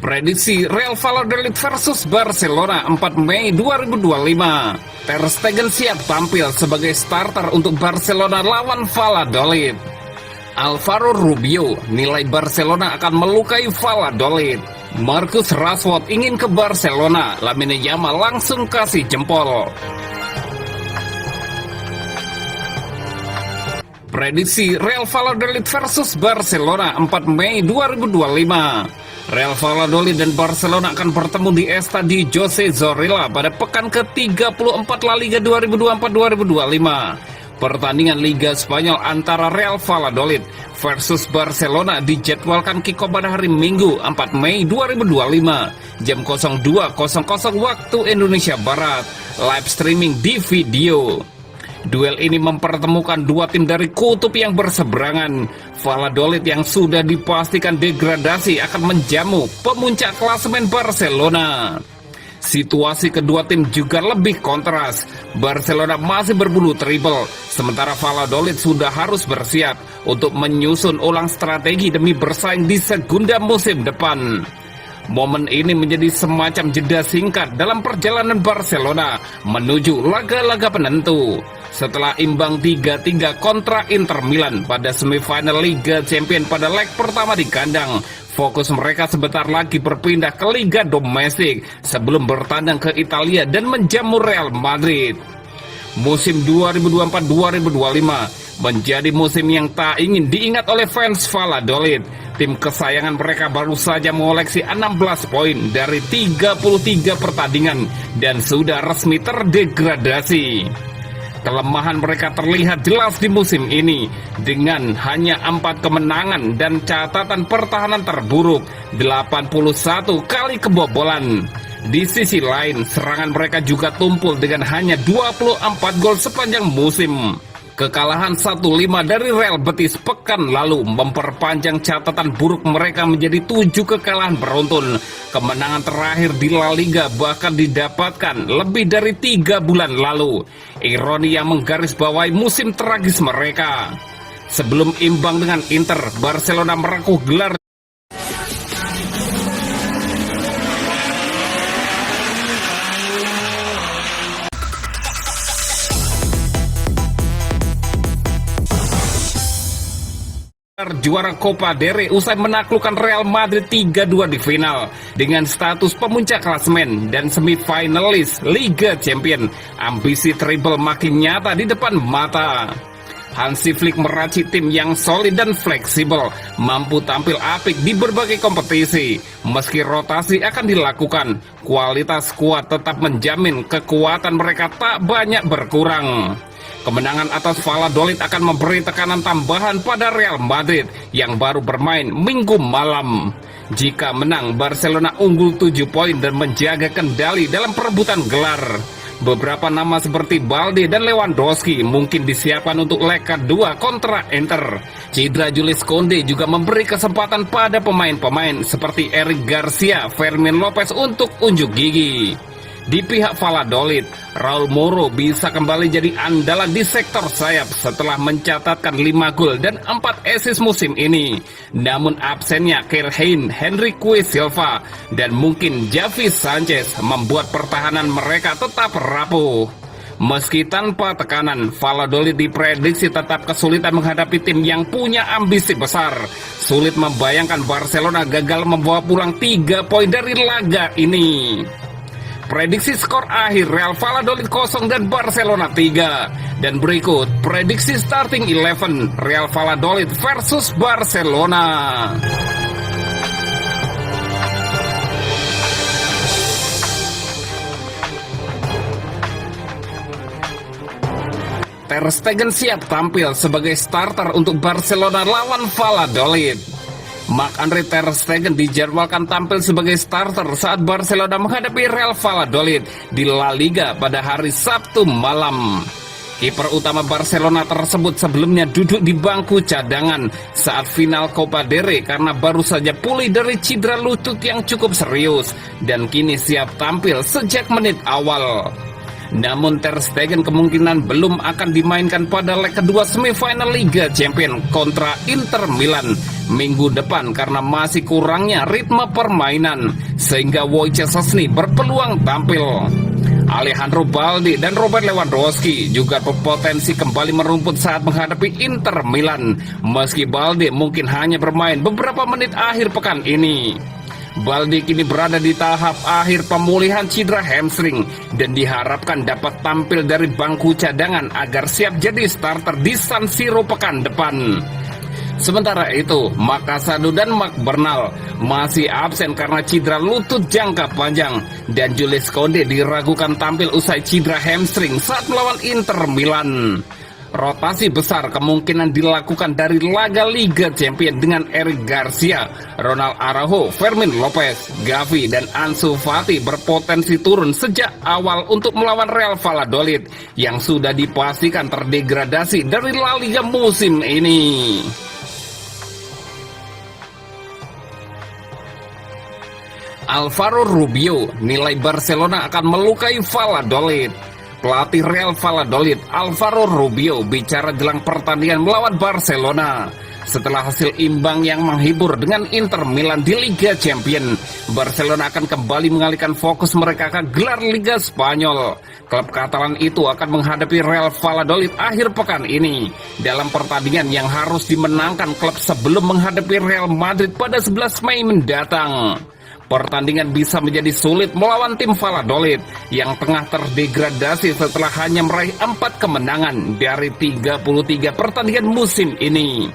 Prediksi Real Valladolid versus Barcelona 4 Mei 2025. Ter Stegen siap tampil sebagai starter untuk Barcelona lawan Valladolid. Alvaro Rubio nilai Barcelona akan melukai Valladolid. Marcus Rashford ingin ke Barcelona, Lamine Yamal langsung kasih jempol. Prediksi Real Valladolid versus Barcelona 4 Mei 2025. Real Valladolid dan Barcelona akan bertemu di Estadio José Zorrilla pada pekan ke-34 La Liga 2024-2025. Pertandingan Liga Spanyol antara Real Valladolid versus Barcelona dijadwalkan kick-off pada hari Minggu 4 Mei 2025 jam 02.00 waktu Indonesia Barat, live streaming di video. Duel ini mempertemukan dua tim dari kutub yang berseberangan. Valladolid yang sudah dipastikan degradasi akan menjamu pemuncak klasemen Barcelona. Situasi kedua tim juga lebih kontras. Barcelona masih berburu treble, sementara Valladolid sudah harus bersiap untuk menyusun ulang strategi demi bersaing di segunda musim depan. Momen ini menjadi semacam jeda singkat dalam perjalanan Barcelona menuju laga-laga penentu. Setelah imbang 3-3 kontra Inter Milan pada semifinal Liga Champions pada leg pertama di kandang, fokus mereka sebentar lagi berpindah ke Liga domestik sebelum bertandang ke Italia dan menjamu Real Madrid. Musim 2024-2025 menjadi musim yang tak ingin diingat oleh fans Valladolid. Tim kesayangan mereka baru saja mengoleksi 16 poin dari 33 pertandingan dan sudah resmi terdegradasi. Kelemahan mereka terlihat jelas di musim ini dengan hanya 4 kemenangan dan catatan pertahanan terburuk 81 kali kebobolan. Di sisi lain, serangan mereka juga tumpul dengan hanya 24 gol sepanjang musim. Kekalahan 1-5 dari Real Betis pekan lalu memperpanjang catatan buruk mereka menjadi 7 kekalahan beruntun. Kemenangan terakhir di La Liga bahkan didapatkan lebih dari 3 bulan lalu. Ironi yang menggarisbawahi musim tragis mereka. Sebelum imbang dengan Inter, Barcelona merengkuh gelar juara Copa del Rey usai menaklukkan Real Madrid 3-2 di final. Dengan status pemuncak klasemen dan semifinalis Liga Champions, ambisi treble makin nyata di depan mata. Hansi Flick meracik tim yang solid dan fleksibel, mampu tampil apik di berbagai kompetisi. Meski rotasi akan dilakukan, kualitas skuad tetap menjamin kekuatan mereka tak banyak berkurang. Kemenangan atas Valladolid akan memberi tekanan tambahan pada Real Madrid yang baru bermain Minggu malam. Jika menang, Barcelona unggul 7 poin dan menjaga kendali dalam perebutan gelar. Beberapa nama seperti Balde dan Lewandowski mungkin disiapkan untuk leg kedua kontra Inter. Cedera Jules Koundé juga memberi kesempatan pada pemain-pemain seperti Eric Garcia, Fermin Lopez untuk unjuk gigi. Di pihak Valladolid, Raul Moro bisa kembali jadi andalan di sektor sayap setelah mencatatkan 5 gol dan 4 assist musim ini. Namun absennya Kerhein, Henrique Silva, dan mungkin Javi Sanchez membuat pertahanan mereka tetap rapuh. Meski tanpa tekanan, Valladolid diprediksi tetap kesulitan menghadapi tim yang punya ambisi besar. Sulit membayangkan Barcelona gagal membawa pulang 3 poin dari laga ini. Prediksi skor akhir Real Valladolid 0 dan Barcelona 3. Dan berikut prediksi starting 11 Real Valladolid versus Barcelona. Ter Stegen siap tampil sebagai starter untuk Barcelona lawan Valladolid. Marc-Andre Ter Stegen dijadwalkan tampil sebagai starter saat Barcelona menghadapi Real Valladolid di La Liga pada hari Sabtu malam. Kiper utama Barcelona tersebut sebelumnya duduk di bangku cadangan saat final Copa del Rey karena baru saja pulih dari cedera lutut yang cukup serius dan kini siap tampil sejak menit awal. Namun Ter Stegen kemungkinan belum akan dimainkan pada leg kedua semifinal Liga Champions kontra Inter Milan minggu depan karena masih kurangnya ritme permainan, sehingga Wojciech Szczęsny berpeluang tampil. Alejandro Balde dan Robert Lewandowski juga berpotensi kembali merumput saat menghadapi Inter Milan, meski Balde mungkin hanya bermain beberapa menit akhir pekan ini. Balde kini berada di tahap akhir pemulihan cedera hamstring dan diharapkan dapat tampil dari bangku cadangan agar siap jadi starter di San Siro pekan depan. Sementara itu, Makasadu dan Marc Bernal masih absen karena cedera lutut jangka panjang, dan Jules Koundé diragukan tampil usai cedera hamstring saat melawan Inter Milan. Rotasi besar kemungkinan dilakukan dari laga Liga Champions dengan Eric Garcia, Ronald Araujo, Fermin Lopez, Gavi, dan Ansu Fati berpotensi turun sejak awal untuk melawan Real Valladolid yang sudah dipastikan terdegradasi dari La Liga musim ini. Alvaro Rubio nilai Barcelona akan melukai Valladolid. Pelatih Real Valladolid Alvaro Rubio bicara jelang pertandingan melawan Barcelona. Setelah hasil imbang yang menghibur dengan Inter Milan di Liga Champions, Barcelona akan kembali mengalihkan fokus mereka ke gelar Liga Spanyol. Klub Katalan itu akan menghadapi Real Valladolid akhir pekan ini dalam pertandingan yang harus dimenangkan klub sebelum menghadapi Real Madrid pada 11 Mei mendatang. Pertandingan bisa menjadi sulit melawan tim Valladolid yang tengah terdegradasi setelah hanya meraih 4 kemenangan dari 33 pertandingan musim ini.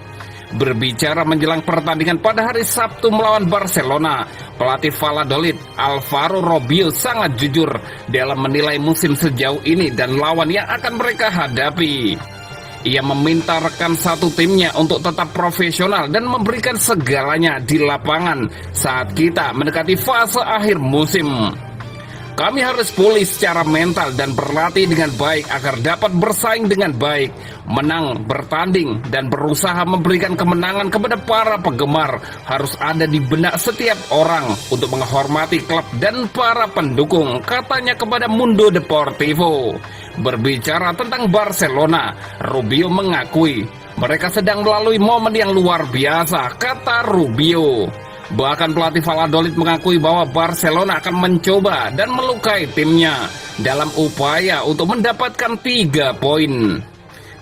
Berbicara menjelang pertandingan pada hari Sabtu melawan Barcelona, pelatih Valladolid Alvaro Rubio sangat jujur dalam menilai musim sejauh ini dan lawan yang akan mereka hadapi. Ia meminta rekan satu timnya untuk tetap profesional dan memberikan segalanya di lapangan saat kita mendekati fase akhir musim. Kami harus pulih secara mental dan berlatih dengan baik agar dapat bersaing dengan baik, menang, bertanding, dan berusaha memberikan kemenangan kepada para penggemar. Harus ada di benak setiap orang untuk menghormati klub dan para pendukung, katanya kepada Mundo Deportivo. Berbicara tentang Barcelona, Rubio mengakui mereka sedang melalui momen yang luar biasa, kata Rubio. Bahkan pelatih Valladolid mengakui bahwa Barcelona akan mencoba dan melukai timnya dalam upaya untuk mendapatkan 3 poin.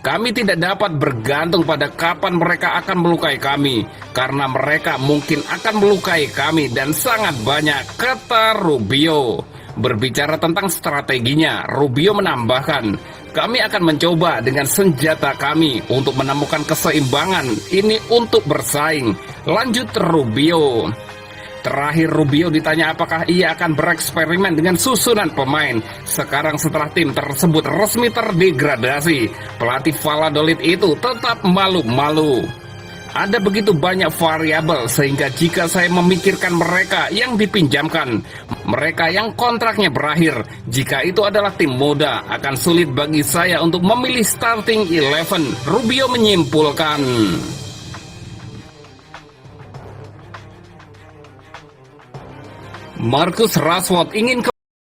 Kami tidak dapat bergantung pada kapan mereka akan melukai kami, karena mereka mungkin akan melukai kami dan sangat banyak, kata Rubio. Berbicara tentang strateginya, Rubio menambahkan, kami akan mencoba dengan senjata kami untuk menemukan keseimbangan ini untuk bersaing, lanjut Rubio. Terakhir Rubio ditanya apakah ia akan bereksperimen dengan susunan pemain sekarang setelah tim tersebut resmi terdegradasi. Pelatih Valladolid itu tetap malu-malu. Ada begitu banyak variabel sehingga jika saya memikirkan mereka yang dipinjamkan, mereka yang kontraknya berakhir, jika itu adalah tim muda, akan sulit bagi saya untuk memilih starting 11, Rubio menyimpulkan. Marcus Rashford ingin